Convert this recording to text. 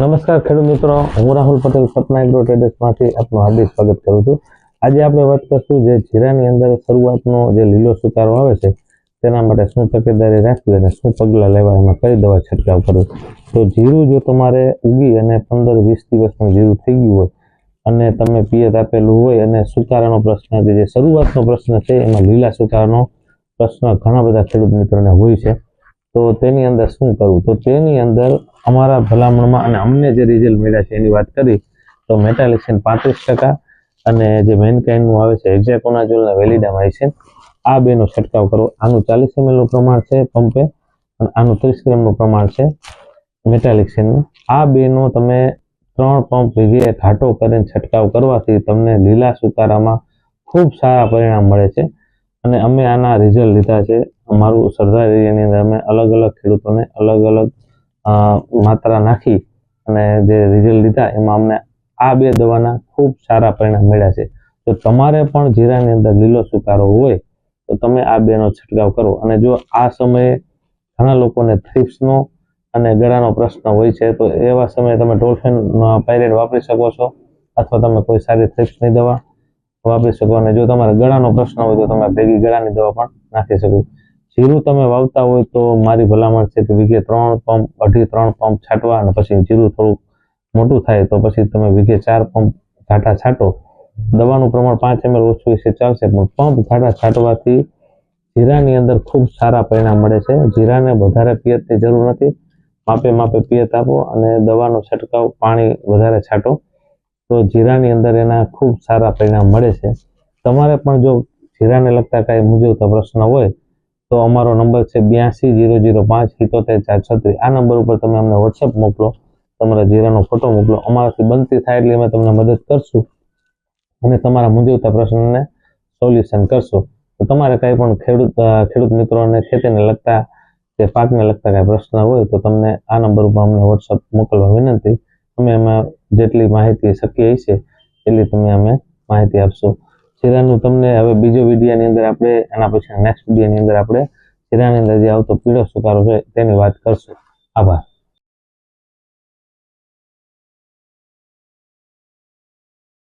નમસ્કાર ખેડૂત મિત્રો, હું રાહુલ પટેલ સપના એગ્રો ટ્રેડર્સમાંથી આપનું હાર્દિક સ્વાગત કરું છું। આજે આપણે વાત કરશું જે જીરાની અંદર શરૂઆતનો જે લીલો સુકારો આવે છે તેના માટે શું તકેદારી રાખવી અને શું પગલાં લેવા, એમાં કઈ દવા છંટકાવ કરવો। તો જીરું જો તમારે ઉગી અને 15-20 દિવસનું જીરું થઈ ગયું હોય અને તમે પિયત આપેલું હોય અને સુકારાનો પ્રશ્ન જે શરૂઆતનો પ્રશ્ન છે એમાં લીલા સુકારાનો પ્રશ્ન ઘણા બધા ખેડૂત મિત્રોને હોય છે, તો તેની અંદર શું કરવું? તો તેની અંદર અમારા ભલામણમાં અને અમને જે રિઝલ્ટ મળ્યા છે એની વાત કરી તો મેટાલિક્સિન 35% અને જે મેનકાઇન્ડનું આવે છે હેક્ઝાકોનાઝોલ અને વેલિડામાઇસિન, આ બેનો છંટકાવ કરવો। આનું 40 ml નું પ્રમાણ છે પંપે અને આનું 30 ગ્રામનું પ્રમાણ છે મેટાલિક્સિનનું। આ બેનો તમે 3 પંપ વીઘે ઘાટો કરીને છંટકાવ કરવાથી તમને લીલા સુકારામાં ખૂબ સારા પરિણામ મળે છે અને અમે આના રિઝલ્ટ લીધા છે। અમારું સરદાર એરિયાની અંદર અમે અલગ અલગ ખેડૂતોને અલગ અલગ માત્રા નાખી અને જે રિઝલ્ટ લીધા એમાં અમને આ બે દવાના ખૂબ સારા પરિણામ મળ્યા છે। તો તમારે પણ જીરાની અંદર લીલો સુકારો હોય તો તમે આ બેનો છંટકાવ કરો। અને જો આ સમયે ઘણા લોકોને થ્રિપ્સનો અને ગળાનો પ્રશ્ન હોય છે તો એવા સમયે તમે ડોલ્ફિન પાયરેટ વાપરી શકો છો અથવા તમે કોઈ સારી થ્રિપ્સની દવા વાપરી શકો। અને જો તમારે ગળાનો પ્રશ્ન હોય તો તમે ભેગી ગળાની દવા પણ નાખી શકો। જીરું તમે વાવતા હોય તો મારી ભલામણ છે કે વીઘે 3 પંપ 2.5-3 પંપ છાંટવા અને પછી જીરું થોડું મોટું થાય તો પછી તમે વીઘે 4 પંપ ઘાટા છાંટો। દવાનું પ્રમાણ 5 ml ઓછું હશે ચાલશે, પણ પંપ ઘાટા છાંટવાથી જીરાની અંદર ખૂબ સારા પરિણામ મળે છે। જીરાને વધારે પિયતની જરૂર નથી, માપે માપે પિયત આપો અને દવાનો છંટકાવ પાણી વધારે છાંટો તો જીરાની અંદર એના ખૂબ સારા પરિણામ મળે છે। તમારે પણ જો જીરાને લગતા કાંઈ મૂંઝવતા પ્રશ્ન હોય તો અમારો નંબર છે 82-005-77-436। આ નંબર ઉપર તમે અમને વોટ્સએપ મોકલો, તમારા જીરાનો ફોટો મોકલો, અમારાથી બનતી થાય એટલી અમે તમને મદદ કરશું અને તમારા મૂંઝવતા પ્રશ્નને સોલ્યુશન કરશું। તો તમારે કાંઈ પણ ખેડૂત મિત્રોને ખેતીને લગતા કે પાકને લગતા કાંઈ પ્રશ્ન હોય તો તમને આ નંબર ઉપર અમને વોટ્સએપ મોકલવા વિનંતી। અમે એમાં જેટલી માહિતી શક્ય હશે એટલી તમે અમે માહિતી આપશું। જીરાનું તમને હવે બીજો વિડીયોની અંદર આપણે એના પછી નેક્સ્ટ વિડીયોની અંદર આપણે જીરાની અંદર જે આવતો પીળો સુકારો છે તેની વાત કરશું। આભાર।